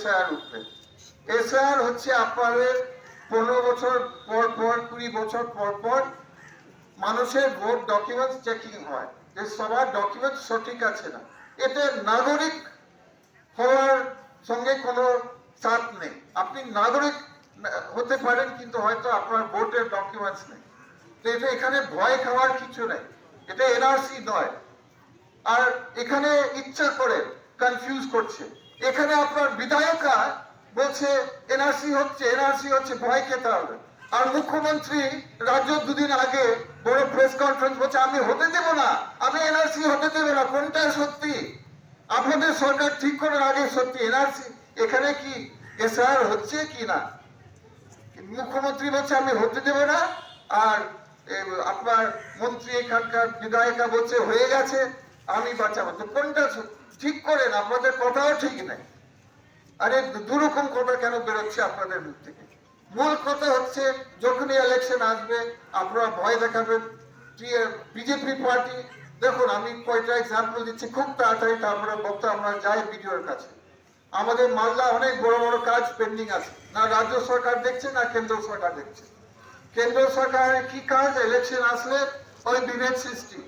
SIR উঠবে। SIR হচ্ছে আপনাদের 15 বছর পর পর 20 বছর পর পর মানুষের ভোট ডকুমেন্টস চেকিং হয় যে সবার ডকুমেন্টস সঠিক আছে না। এতে নাগরিক হওয়ার সঙ্গে কোনো চাপ নেই। আপনি নাগরিক হতে পারেন কিন্তু হয়তো আপনার ভোটের ডকুমেন্টস নেই। তো এটা এখানে ভয় খাওয়ার কিছু নেই, এটা এনআরসি নয়। আর এখানে ইচ্ছা করে কনফিউজ করছে। এখানে আপনার বিধায়করা বলছে এনআরসি হচ্ছে ভয় খেতে হবে। আর মুখ্যমন্ত্রী রাজ্য দুদিন আগে বড় প্রেস কনফারেন্স বলছে আমি হতে দেব না, আমি এনআরসি হতে দেব না। কোনটা সত্যি? আপনাদের সরকার ঠিক করার আগে সত্যি এনআরসি এখানে কি এসআর হচ্ছে কি না? মুখ্যমন্ত্রী বলছে আমি হতে দেব না, আর আপনার মন্ত্রী এখানকার বিধায়িকা বলছে হয়ে গেছে আমি বাঁচাবো। তো কোনটা ঠিক করেন? আপনাদের কথাও ঠিক নেই। আরে দুরকম কথা কেন বেরোচ্ছে আপনাদের মুখ থেকে? মূল কথা হচ্ছে যখনই ইলেকশন আসবে আপনারা ভয় দেখাবেন। বিজেপি পার্টি, দেখুন আমি কয়টা এক্সাম্পল দিচ্ছি খুব তাড়াতাড়ি, তারপরে বক্তা আমরা যাই ভিডিওর কাছে। আমাদের মালদা অনেক বড় বড় কাজ পেন্ডিং আছে, না রাজ্য সরকার দেখছে না কেন্দ্র সরকার দেখছে। কেন্দ্র সরকারের কি কাজ? ইলেকশন আসলে ওই বিভেদ সৃষ্টি,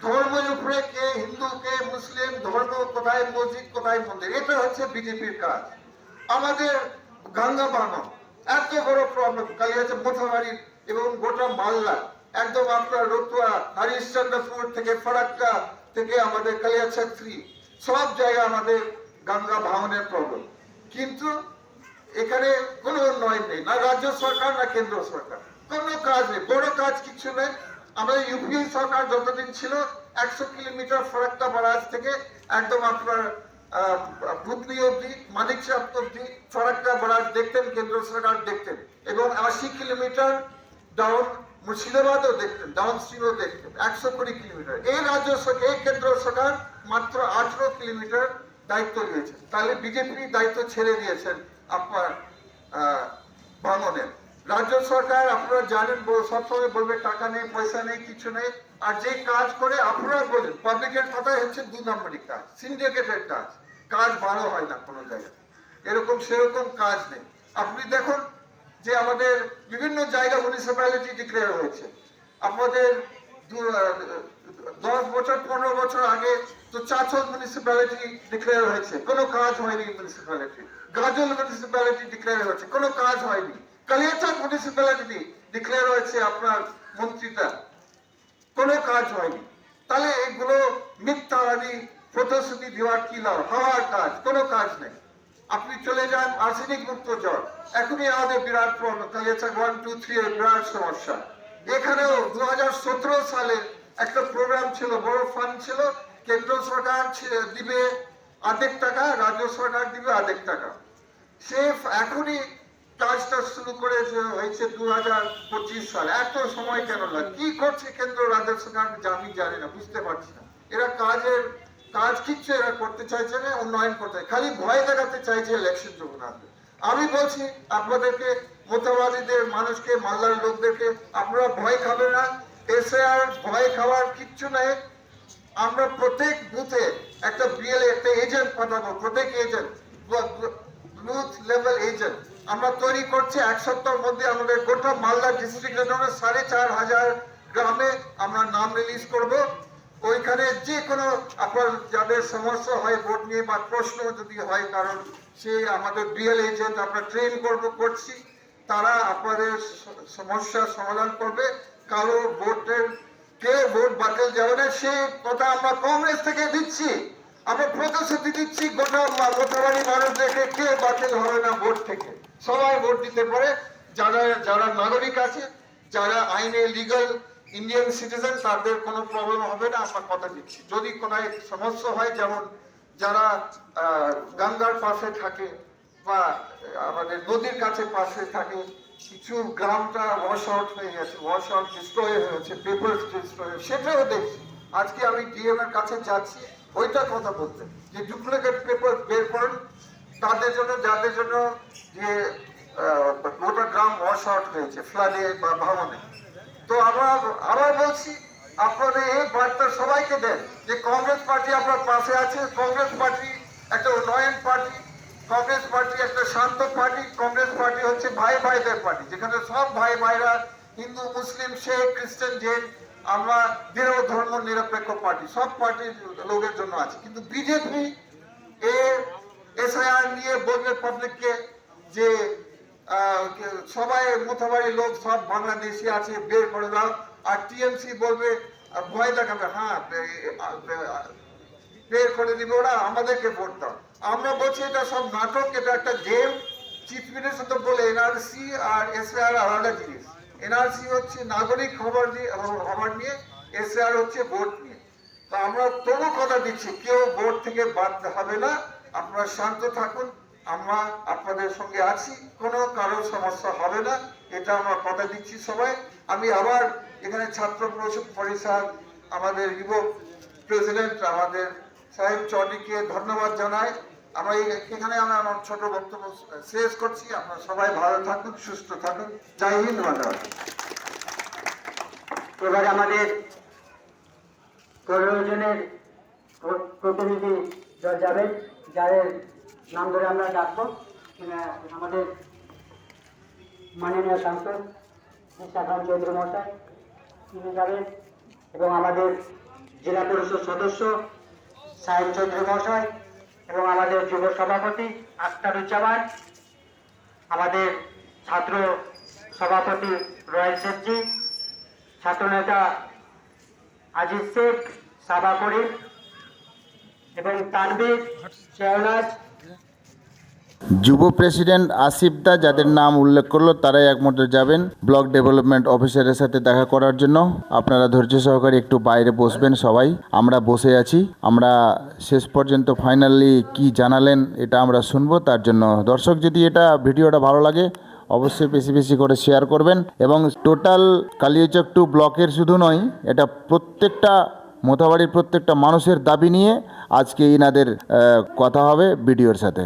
ধর্মের উপরে কে হিন্দু কে মুসলিম, ধর্ম কোথায় মসজিদ কোথায় মন্দির, এটা হচ্ছে বিজেপির কাজ। আমাদের গঙ্গা বানো এত বড় প্রবলেম কালিয়াচক মোথাবাড়ি এবং গোটা মালদা, একদম আপনার রতুয়া হরিশ্চন্দ্রপুর থেকে ফারাক্কা থেকে আমাদের কালিয়াচক 3 সব জায়গায় আমাদের গঙ্গা ভাঙনের প্রবলেম। কিন্তু এখানে কোনো উন্নয়ন নেই, না রাজ্য সরকার না কেন্দ্র সরকার, কোনো কাজ নেই, বড় কাজ কিছু নেই। আমাদের ইউপিএ সরকার যতদিন ছিল 100 কিলোমিটার ফারাক্কা বারাজ থেকে একদম আপনার ভুতনি অব্দি মানিকচাপ অব্দি ফারাক্কা বারাজ দেখতেন, কেন্দ্র সরকার দেখতেন, এবং 80 কিলোমিটার ডাউন মুর্শিদাবাদও দেখতেন, ডাউন স্ট্রিমও দেখতেন, 120 কিলোমিটার। এই রাজ্য সরকার এই কেন্দ্র সরকার মাত্র 18 কিলোমিটার দায়িত্ব নিয়েছেন। তাহলে বিজেপি দায়িত্ব ছেড়ে দিয়েছেন আপনার ভাঙনের। রাজ্য সরকার আপনারা জানেন সবসময় বলবে টাকা নেই পয়সা নেই কিছু নেই, আর যে কাজ করে আপনারা বলেন পাবলিকের কথাই হচ্ছে 2 নম্বরই কাজ, সিন্ডিকেটের কাজ। কাজ ভালো হয় না কোনো জায়গায়, এরকম সেরকম কাজ নেই। আপনি দেখুন যে আমাদের বিভিন্ন জায়গা মিউনিসিপ্যালিটি ডিক্লেয়ার হয়েছে। আপনাদের 10 বছর 15 বছর আগে তো চাচল মিউনিসিপ্যালিটি ডিক্লেয়ার হয়েছে, কোনো কাজ হয়নি। মিউনিসিপ্যালিটি গাজল মিউনিসিপ্যালিটি ডিক্লেয়ার হয়েছে, কোনো কাজ হয়নি। কালিয়াচক মিউনিসিপ্যালিটি ডিক্লেয়ার হয়েছে আপনার মন্ত্রিতা, কোনো কাজ হয়নি। তাহলে এগুলো মিথ্যাবাদী প্রতিশ্রুতি দেওয়ার কি লাভ? হওয়ার কাজ কোনো কাজ নেই। আপনি চলে যান আর্সেনিক মুক্ত জল, এখনই আমাদের বিরাট প্রবলেম, কালিয়াচক 1, 2, 3 এর বিরাট সমস্যা। এখানেও 2017 সালে একটা প্রোগ্রাম ছিল, বড় ফান্ড ছিল, কেন্দ্র সরকার দিবে অর্ধেক টাকা, রাজ্য সরকার দিবে অর্ধেক টাকা। সে এখনই কাজটা শুরু করেছে হয়েছে 2025 সালে। এত সময় কেন লাগে? কি করছে কেন্দ্র রাজ্য সরকার আমি জানি না, বুঝতে পারছি না। এরা কাজ কিচ্ছু এরা করতে চাইছে না, উন্নয়ন করতে, খালি ভয় দেখাতে চাইছে ইলেকশন যখন আসবে। আমি বলছি আপনাদেরকে, মতবাদীদের মানুষকে, মালদার লোকদেরকে, আপনারা ভয় খাবেন না। এসআইআর ভয় খাওয়ার কিচ্ছু নেই। আমরা প্রত্যেক বুথে একটা বিএলএ একটা এজেন্ট পাঠাবো, প্রত্যেক এজেন্ট বুথ লেভেল এজেন্ট আমরা তৈরি করছি। 1 সপ্তাহের মধ্যে আমাদের গোটা মালদা ডিস্ট্রিক্টের 4,500 গ্রামে আমরা নাম রিলিজ করব। ওইখানে যে কোনো আপনার যাদের সমস্যা হয় ভোট নিয়ে বা প্রশ্ন যদি হয়, কারণ সে আমাদের বিএল এজেন্ট আমরা ট্রেন করছি, তারা আপনাদের সমস্যার সমাধান করবে। কারো ভোটের কে ভোট বাতিল যাবে না সে কথা আমরা কংগ্রেস থেকে দিচ্ছি, আমরা প্রতিশ্রুতি দিচ্ছি গোটা মোথাবাড়ি মানুষদেরকে কে বাতিল হবে না ভোট থেকে, সবাই ভোট দিতে পারে। যারা নাগরিক আছে, যারা আইনে লিগাল ইন্ডিয়ান সিটিজেন, তাদের কোনো প্রবলেম হবে না, আমরা কথা দিচ্ছি। যদি কোনো সমস্যা হয়, যেমন যারা গঙ্গার পাশে থাকে বা আমাদের নদীর কাছে পাশে থাকে, কিছু গ্রামটা ওয়াশ আউট হয়ে গেছে, ওয়াশ আউট ডিস্ট্রয় হয়েছে, পেপার ডিস্ট্রয়, সেটাও দেখছি। আজকে আমি ডিএম এর কাছে যাচ্ছি ওইটা কথা বলতে, যে ডুপ্লিকেট পেপার বের করেন তাদের জন্য, যাদের জন্য যে গোটা গ্রাম ওয়াশ আউট হয়েছে ফ্লাডে বা ভাঙনে। তো আমরা আবার বলছি, আপনারা এই বার্তা সবাইকে দেন যে কংগ্রেস পার্টি আপনার পাশে আছে। কংগ্রেস পার্টি একটা উন্নয়ন পার্টি, কংগ্রেস পার্টি একটা শান্ত পার্টি। কংগ্রেস পার্টি হচ্ছে ভাই ভাইদের পার্টি, যেখানে সব ভাই ভাইরা হিন্দু, মুসলিম, শেখ, খ্রিস্টান, জৈন, আমরা দৃঢ় ধর্ম নিরপেক্ষ পার্টি, সব পার্টির লোকের জন্য আছে। কিন্তু বিজেপি এসআইআর নিয়ে বলবে পাবলিককে যে সবাই মোথাবাড়ি লোক সব বাংলাদেশি আছে, বের করে দাও। আর টিএমসি বলবে, ভয় দেখাবে, হ্যাঁ বের করে দিবে ওরা, আমাদেরকে ভোট দাও। আমরা বলছি এটা সব নাটক, এটা একটা গেম। চিফ মিনিস্টার তো বলে এনআরসি আর এসআইআর আলাদা জিনিস। এনআরসি হচ্ছে নাগরিক হবার নিয়ে, এসআইআর হচ্ছে ভোট নিয়ে। তো আমরা তবু কথা দিচ্ছি, কেউ ভোট থেকে বাদ হবে না। আপনারা শান্ত থাকুন, আমরা আপনাদের সঙ্গে আছি, কোনো কারোর সমস্যা হবে না, এটা আমরা কথা দিচ্ছি সবাই। আমি আবার এখানে ছাত্র পরিষদ, আমাদের যুব প্রেসিডেন্ট আমাদের সাহেব চৌধুরীকে ধন্যবাদ জানাই। আমরা এখানে আমার ছোট বক্তব্য শেষ করছি। আপনারা সবাই ভালো থাকুন, সুস্থ থাকুন। জয় হিন্দ, ধন্যবাদ। এবার আমাদের ১৫ জনের প্রতিনিধি যাবেন, যাদের নাম ধরে আমরা ডাকবো। আমাদের মাননীয় সাংসদ ইশরাক খান চৌধুরী মহাশয় তিনি যাবেন, এবং আমাদের জেলা পরিষদ সদস্য সাহেব চৌধুরী মহাশয়, এবং আমাদের যুব সভাপতি আখতারুজ্জামান, আমাদের ছাত্র সভাপতি রয়েল শেখজি, ছাত্রনেতা আজিজ শেখ, সাবা করিম এবং তানভীর শেহনাজ। যুব প্রেসিডেন্ট আসিফ দা যাদের নাম উল্লেখ করলো তারাই একমাত্র যাবেন ব্লক ডেভেলপমেন্ট অফিসারের সাথে দেখা করার জন্য। আপনারা ধৈর্য সহকারে একটু বাইরে বসবেন সবাই, আমরা বসে আছি। আমরা শেষ পর্যন্ত ফাইনালি কি জানালেন এটা আমরা শুনবো। তার জন্য দর্শক যদি এটা ভিডিওটা ভালো লাগে অবশ্যই বেশি বেশি করে শেয়ার করবেন। এবং টোটাল কালিয়াচক 2 ব্লকের শুধু নয়, এটা প্রত্যেকটা মোথাবাড়ির প্রত্যেকটা মানুষের দাবি নিয়ে আজকে ইনাদের কথা হবে ভিডিওর সাথে।